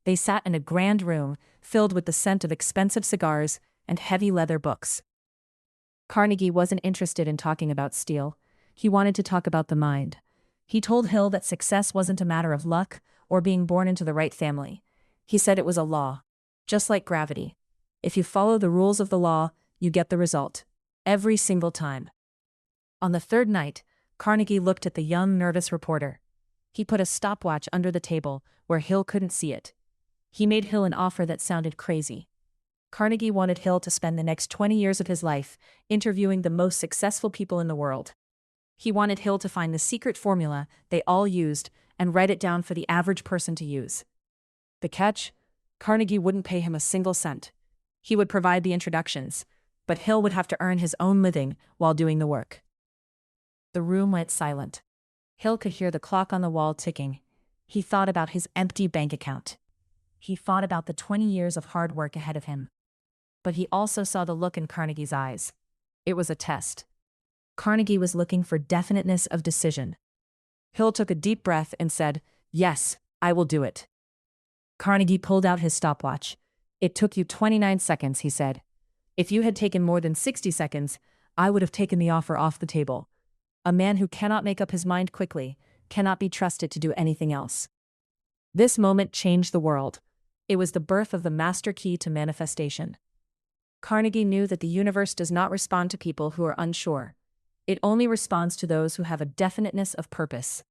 They sat in a grand room filled with the scent of expensive cigars and heavy leather books. Carnegie wasn't interested in talking about steel. He wanted to talk about the mind. He told Hill that success wasn't a matter of luck or being born into the right family. He said it was a law, just like gravity. If you follow the rules of the law, you get the result, every single time. On the third night, Carnegie looked at the young, nervous reporter. He put a stopwatch under the table where Hill couldn't see it. He made Hill an offer that sounded crazy. Carnegie wanted Hill to spend the next 20 years of his life interviewing the most successful people in the world. He wanted Hill to find the secret formula they all used and write it down for the average person to use. The catch? Carnegie wouldn't pay him a single cent. He would provide the introductions, but Hill would have to earn his own living while doing the work. The room went silent. Hill could hear the clock on the wall ticking. He thought about his empty bank account. He thought about the 20 years of hard work ahead of him. But he also saw the look in Carnegie's eyes. It was a test. Carnegie was looking for definiteness of decision. Hill took a deep breath and said, "Yes, I will do it." Carnegie pulled out his stopwatch. "It took you 29 seconds, he said. "If you had taken more than 60 seconds, I would have taken the offer off the table. A man who cannot make up his mind quickly cannot be trusted to do anything else." This moment changed the world. It was the birth of the master key to manifestation. Carnegie knew that the universe does not respond to people who are unsure. It only responds to those who have a definiteness of purpose.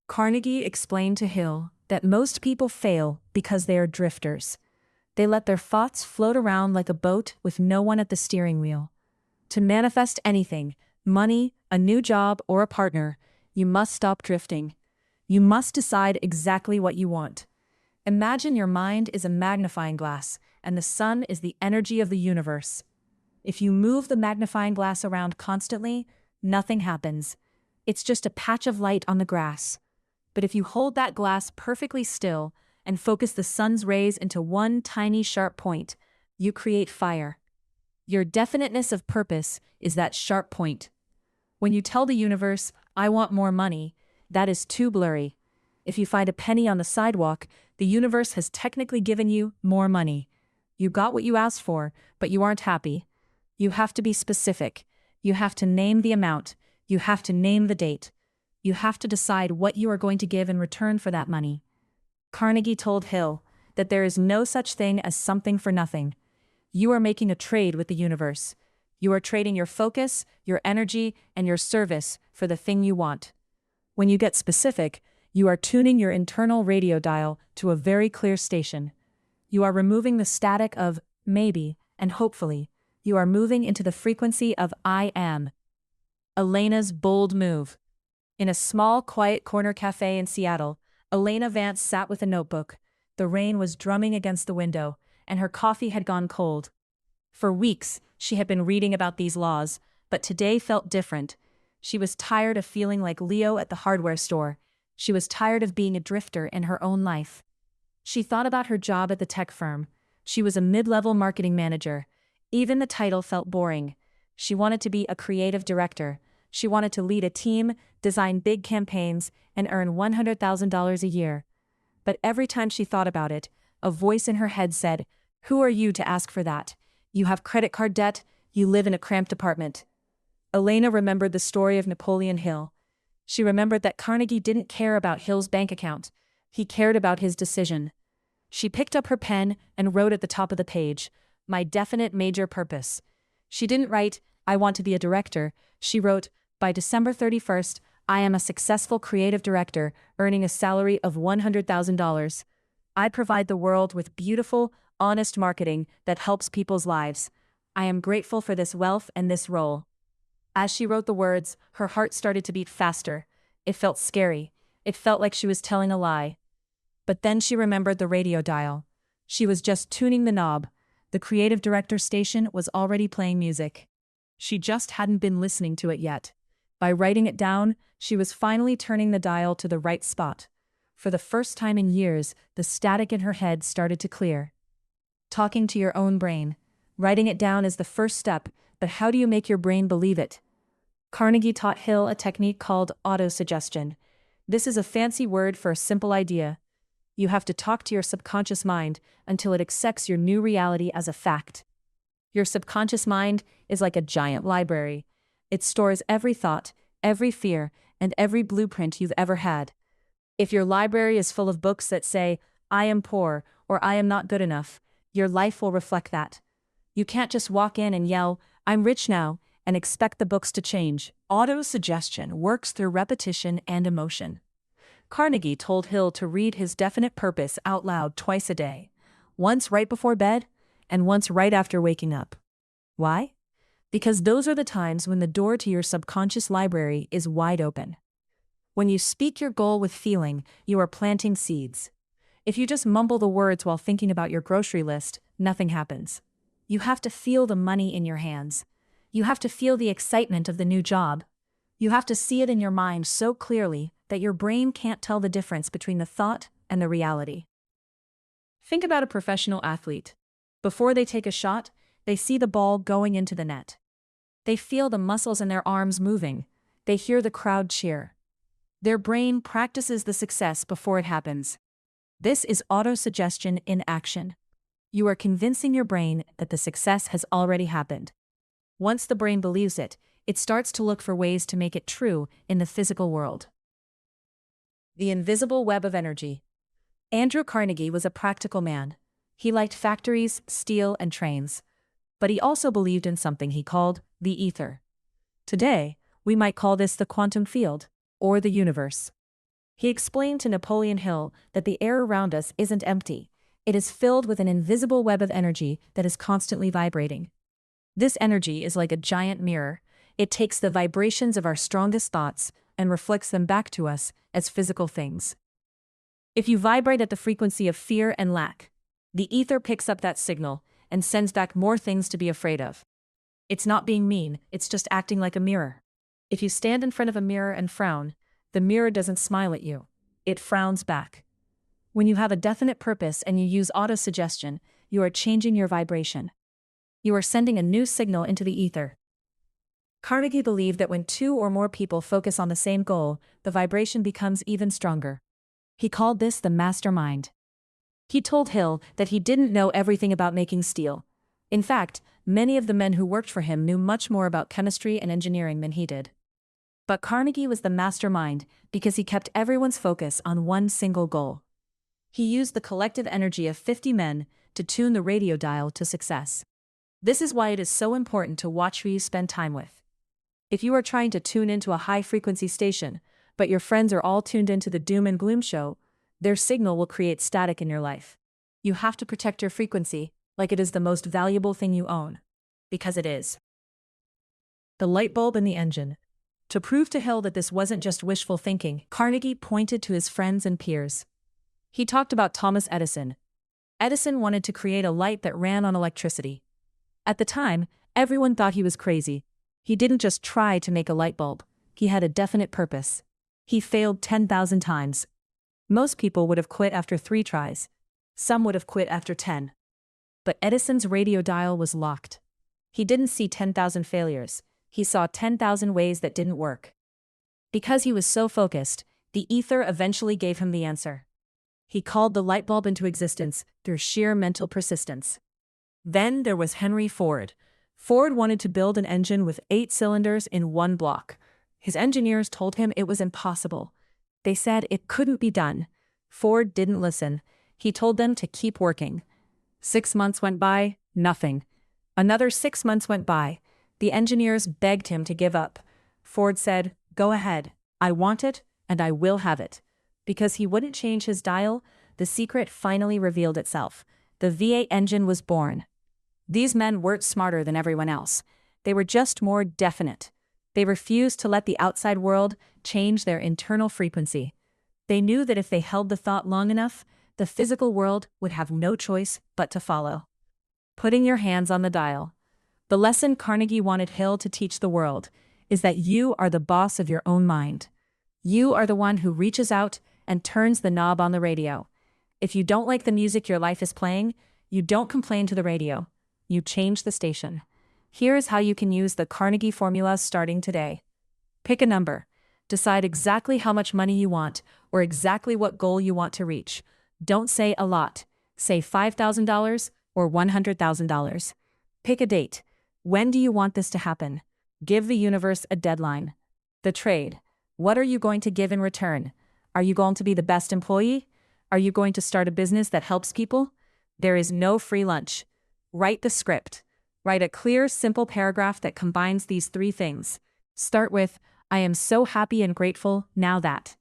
Carnegie explained to Hill that most people fail because they are drifters. They let their thoughts float around like a boat with no one at the steering wheel. To manifest anything, money, a new job, or a partner, you must stop drifting. You must decide exactly what you want. Imagine your mind is a magnifying glass, and the sun is the energy of the universe. If you move the magnifying glass around constantly, nothing happens. It's just a patch of light on the grass. But if you hold that glass perfectly still and focus the sun's rays into one tiny sharp point, you create fire. Your definiteness of purpose is that sharp point. When you tell the universe, "I want more money," that is too blurry. If you find a penny on the sidewalk, the universe has technically given you more money. You got what you asked for, but you aren't happy. You have to be specific. You have to name the amount. You have to name the date. You have to decide what you are going to give in return for that money. Carnegie told Hill that there is no such thing as something for nothing. You are making a trade with the universe. You are trading your focus, your energy, and your service for the thing you want. When you get specific, you are tuning your internal radio dial to a very clear station. You are removing the static of maybe and hopefully. You are moving into the frequency of I am. Elena's bold move. In a small, quiet corner cafe in Seattle, Elena Vance sat with a notebook. The rain was drumming against the window, and her coffee had gone cold. For weeks, she had been reading about these laws, but today felt different. She was tired of feeling like Leo at the hardware store. She was tired of being a drifter in her own life. She thought about her job at the tech firm. She was a mid-level marketing manager. Even the title felt boring. She wanted to be a creative director. She wanted to lead a team, design big campaigns, and earn $100,000 a year. But every time she thought about it, a voice in her head said, "Who are you to ask for that? You have credit card debt, you live in a cramped apartment." Elena remembered the story of Napoleon Hill. She remembered that Carnegie didn't care about Hill's bank account. He cared about his decision. She picked up her pen and wrote at the top of the page, "My definite major purpose." She didn't write, "I want to be a director." She wrote, "By December 31st, I am a successful creative director, earning a salary of $100,000. I provide the world with beautiful, honest marketing that helps people's lives. I am grateful for this wealth and this role." As she wrote the words, her heart started to beat faster. It felt scary. It felt like she was telling a lie. But then she remembered the radio dial. She was just tuning the knob. The creative director station was already playing music. She just hadn't been listening to it yet. By writing it down, she was finally turning the dial to the right spot. For the first time in years, the static in her head started to clear. Talking to your own brain. Writing it down is the first step, but how do you make your brain believe it? Carnegie taught Hill a technique called autosuggestion. This is a fancy word for a simple idea. You have to talk to your subconscious mind until it accepts your new reality as a fact. Your subconscious mind is like a giant library. It stores every thought, every fear, and every blueprint you've ever had. If your library is full of books that say, "I am poor," or "I am not good enough," your life will reflect that. You can't just walk in and yell, "I'm rich now," and expect the books to change. Autosuggestion works through repetition and emotion. Carnegie told Hill to read his definite purpose out loud twice a day, once right before bed and once right after waking up. Why? Because those are the times when the door to your subconscious library is wide open. When you speak your goal with feeling, you are planting seeds. If you just mumble the words while thinking about your grocery list, nothing happens. You have to feel the money in your hands. You have to feel the excitement of the new job. You have to see it in your mind so clearly that your brain can't tell the difference between the thought and the reality. Think about a professional athlete. Before they take a shot, they see the ball going into the net. They feel the muscles in their arms moving. They hear the crowd cheer. Their brain practices the success before it happens. This is autosuggestion in action. You are convincing your brain that the success has already happened. Once the brain believes it, it starts to look for ways to make it true in the physical world. The invisible web of energy. Andrew Carnegie was a practical man. He liked factories, steel, and trains. But he also believed in something he called the ether. Today, we might call this the quantum field, or the universe. He explained to Napoleon Hill that the air around us isn't empty. It is filled with an invisible web of energy that is constantly vibrating. This energy is like a giant mirror. It takes the vibrations of our strongest thoughts and reflects them back to us as physical things. If you vibrate at the frequency of fear and lack, the ether picks up that signal and sends back more things to be afraid of. It's not being mean, it's just acting like a mirror. If you stand in front of a mirror and frown, the mirror doesn't smile at you. It frowns back. When you have a definite purpose and you use autosuggestion, you are changing your vibration. You are sending a new signal into the ether. Carnegie believed that when two or more people focus on the same goal, the vibration becomes even stronger. He called this the mastermind. He told Hill that he didn't know everything about making steel. In fact, many of the men who worked for him knew much more about chemistry and engineering than he did. But Carnegie was the mastermind because he kept everyone's focus on one single goal. He used the collective energy of 50 men to tune the radio dial to success. This is why it is so important to watch who you spend time with. If you are trying to tune into a high-frequency station, but your friends are all tuned into the doom and gloom show, their signal will create static in your life. You have to protect your frequency like it is the most valuable thing you own. Because it is. The light bulb in the engine. To prove to Hill that this wasn't just wishful thinking, Carnegie pointed to his friends and peers. He talked about Thomas Edison. Edison wanted to create a light that ran on electricity. At the time, everyone thought he was crazy. He didn't just try to make a light bulb. He had a definite purpose. He failed 10,000 times. Most people would have quit after 3 tries. Some would have quit after 10. But Edison's radio dial was locked. He didn't see 10,000 failures. He saw 10,000 ways that didn't work. Because he was so focused, the ether eventually gave him the answer. He called the light bulb into existence through sheer mental persistence. Then there was Henry Ford. Ford wanted to build an engine with 8 cylinders in one block. His engineers told him it was impossible. They said it couldn't be done. Ford didn't listen. He told them to keep working. 6 months went by, nothing. Another 6 months went by. The engineers begged him to give up. Ford said, "Go ahead. I want it, and I will have it." Because he wouldn't change his dial, the secret finally revealed itself. The V8 engine was born. These men weren't smarter than everyone else. They were just more definite. They refused to let the outside world change their internal frequency. They knew that if they held the thought long enough, the physical world would have no choice but to follow. Putting your hands on the dial. The lesson Carnegie wanted Hill to teach the world is that you are the boss of your own mind. You are the one who reaches out and turns the knob on the radio. If you don't like the music your life is playing, you don't complain to the radio. You change the station. Here is how you can use the Carnegie formula starting today. Pick a number. Decide exactly how much money you want or exactly what goal you want to reach. Don't say a lot. Say $5,000 or $100,000. Pick a date. When do you want this to happen? Give the universe a deadline. The trade. What are you going to give in return? Are you going to be the best employee? Are you going to start a business that helps people? There is no free lunch. Write the script. Write a clear, simple paragraph that combines these 3 things. Start with, "I am so happy and grateful now that."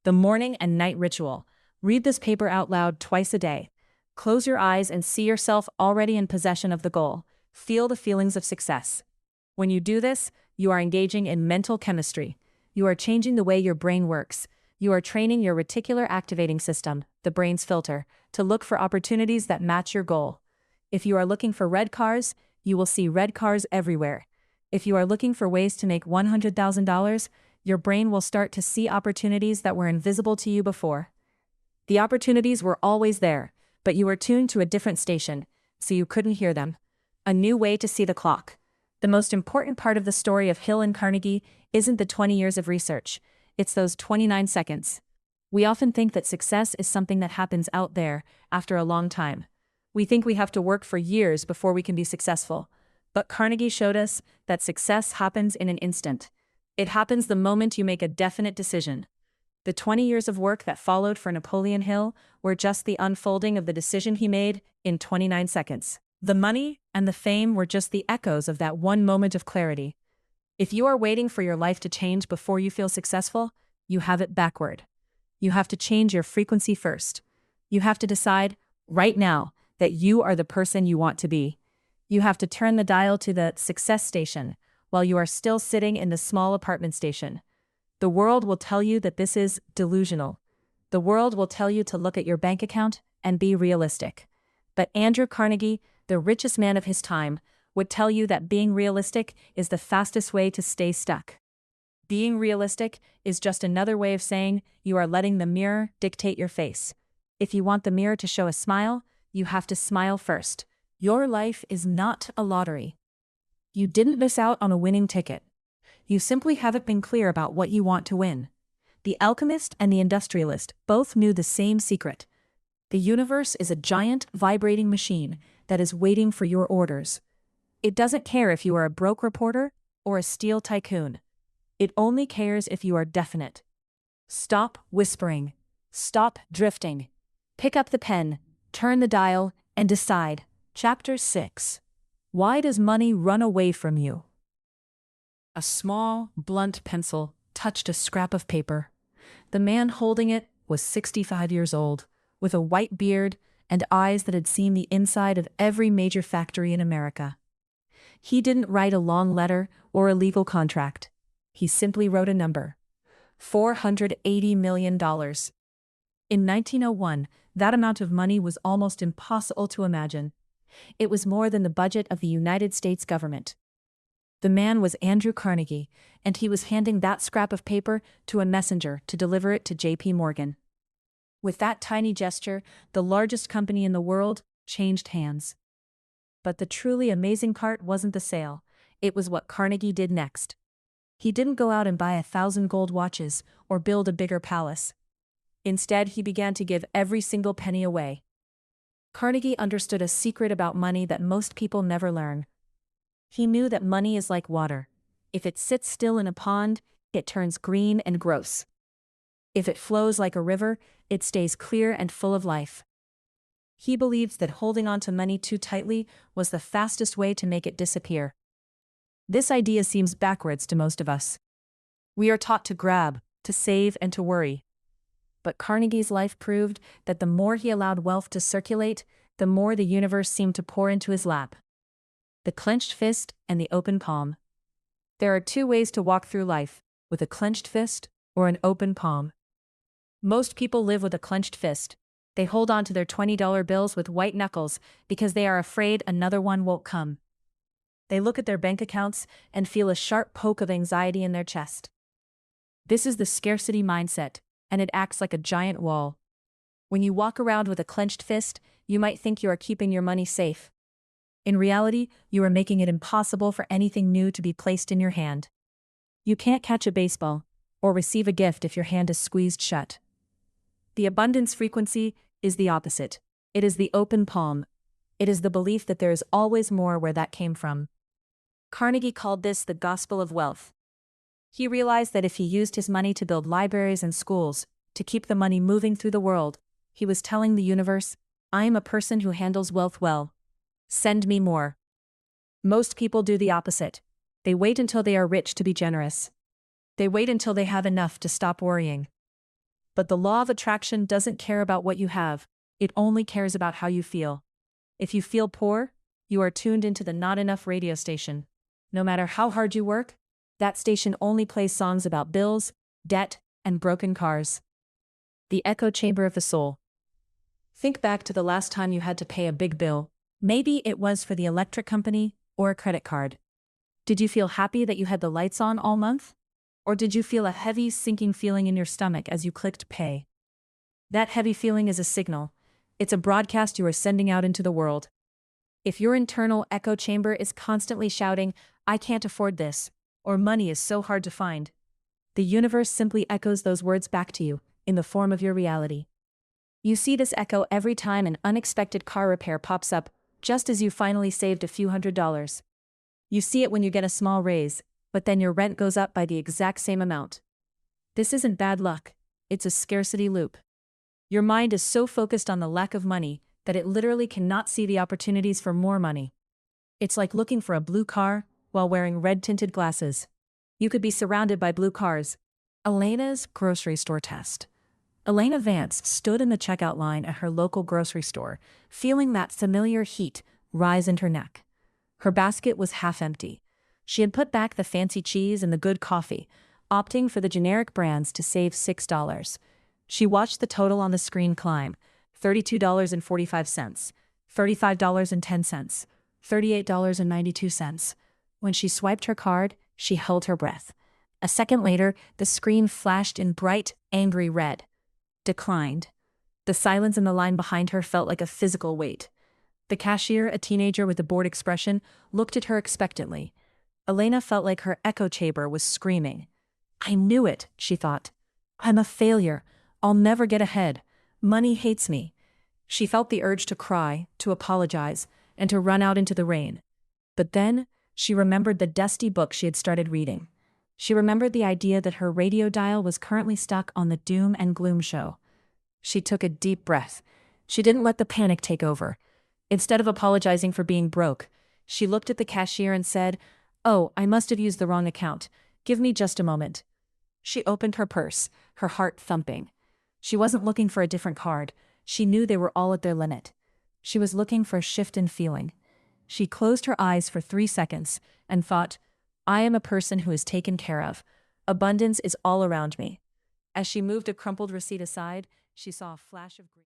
The morning and night ritual. Read this paper out loud twice a day. Close your eyes and see yourself already in possession of the goal. Feel the feelings of success. When you do this, you are engaging in mental chemistry. You are changing the way your brain works. You are training your reticular activating system, the brain's filter, to look for opportunities that match your goal. If you are looking for red cars, you will see red cars everywhere. If you are looking for ways to make $100,000, your brain will start to see opportunities that were invisible to you before. The opportunities were always there, but you were tuned to a different station, so you couldn't hear them. A new way to see the clock. The most important part of the story of Hill and Carnegie isn't the 20 years of research. It's those 29 seconds. We often think that success is something that happens out there after a long time. We think we have to work for years before we can be successful. But Carnegie showed us that success happens in an instant. It happens the moment you make a definite decision. The 20 years of work that followed for Napoleon Hill were just the unfolding of the decision he made in 29 seconds. The money and the fame were just the echoes of that one moment of clarity. If you are waiting for your life to change before you feel successful, you have it backward. You have to change your frequency first. You have to decide, right now, that you are the person you want to be. You have to turn the dial to the success station while you are still sitting in the small apartment station. The world will tell you that this is delusional. The world will tell you to look at your bank account and be realistic. But Andrew Carnegie, the richest man of his time, would tell you that being realistic is the fastest way to stay stuck. Being realistic is just another way of saying you are letting the mirror dictate your face. If you want the mirror to show a smile, you have to smile first. Your life is not a lottery. You didn't miss out on a winning ticket. You simply haven't been clear about what you want to win. The alchemist and the industrialist both knew the same secret. The universe is a giant, vibrating machine that is waiting for your orders. It doesn't care if you are a broke reporter or a steel tycoon. It only cares if you are definite. Stop whispering. Stop drifting. Pick up the pen, turn the dial, and decide. Chapter 6. Why does money run away from you? A small, blunt pencil touched a scrap of paper. The man holding it was 65 years old, with a white beard and eyes that had seen the inside of every major factory in America. He didn't write a long letter or a legal contract. He simply wrote a number. $480 million. In 1901, that amount of money was almost impossible to imagine. It was more than the budget of the United States government. The man was Andrew Carnegie, and he was handing that scrap of paper to a messenger to deliver it to J.P. Morgan. With that tiny gesture, the largest company in the world changed hands. But the truly amazing part wasn't the sale. It was what Carnegie did next. He didn't go out and buy 1,000 gold watches or build a bigger palace. Instead, he began to give every single penny away. Carnegie understood a secret about money that most people never learn. He knew that money is like water. If it sits still in a pond, it turns green and gross. If it flows like a river, it stays clear and full of life. He believed that holding on to money too tightly was the fastest way to make it disappear. This idea seems backwards to most of us. We are taught to grab, to save, and to worry. But Carnegie's life proved that the more he allowed wealth to circulate, the more the universe seemed to pour into his lap. The clenched fist and the open palm. There are two ways to walk through life, with a clenched fist or an open palm. Most people live with a clenched fist. They hold on to their $20 bills with white knuckles because they are afraid another one won't come. They look at their bank accounts and feel a sharp poke of anxiety in their chest. This is the scarcity mindset, and it acts like a giant wall. When you walk around with a clenched fist, you might think you are keeping your money safe. In reality, you are making it impossible for anything new to be placed in your hand. You can't catch a baseball or receive a gift if your hand is squeezed shut. The abundance frequency is the opposite. It is the open palm. It is the belief that there is always more where that came from. Carnegie called this the gospel of wealth. He realized that if he used his money to build libraries and schools, to keep the money moving through the world, he was telling the universe, I am a person who handles wealth well. Send me more. Most people do the opposite. They wait until they are rich to be generous. They wait until they have enough to stop worrying. But the law of attraction doesn't care about what you have. It only cares about how you feel. If you feel poor, you are tuned into the not enough radio station. No matter how hard you work, that station only plays songs about bills, debt, and broken cars. The echo chamber of the soul. Think back to the last time you had to pay a big bill. Maybe it was for the electric company or a credit card. Did you feel happy that you had the lights on all month? Or did you feel a heavy, sinking feeling in your stomach as you clicked pay? That heavy feeling is a signal. It's a broadcast you are sending out into the world. If your internal echo chamber is constantly shouting, I can't afford this, or money is so hard to find, the universe simply echoes those words back to you, in the form of your reality. You see this echo every time an unexpected car repair pops up, just as you finally saved a few $100s. You see it when you get a small raise, but then your rent goes up by the exact same amount. This isn't bad luck, it's a scarcity loop. Your mind is so focused on the lack of money that it literally cannot see the opportunities for more money. It's like looking for a blue car while wearing red-tinted glasses. You could be surrounded by blue cars. Elena's grocery store test. Elena Vance stood in the checkout line at her local grocery store, feeling that familiar heat rise in her neck. Her basket was half empty. She had put back the fancy cheese and the good coffee, opting for the generic brands to save $6. She watched the total on the screen climb, $32.45, $35.10, $38.92. When she swiped her card, she held her breath. A second later, the screen flashed in bright, angry red. Declined. The silence in the line behind her felt like a physical weight. The cashier, a teenager with a bored expression, looked at her expectantly. Elena felt like her echo chamber was screaming. I knew it, she thought. I'm a failure. I'll never get ahead. Money hates me. She felt the urge to cry, to apologize, and to run out into the rain. But then, she remembered the dusty book she had started reading. She remembered the idea that her radio dial was currently stuck on the doom and gloom show. She took a deep breath. She didn't let the panic take over. Instead of apologizing for being broke, she looked at the cashier and said, Oh, I must have used the wrong account. Give me just a moment. She opened her purse, her heart thumping. She wasn't looking for a different card. She knew they were all at their limit. She was looking for a shift in feeling. She closed her eyes for 3 seconds and thought, I am a person who is taken care of. Abundance is all around me. As she moved a crumpled receipt aside, she saw a flash of green.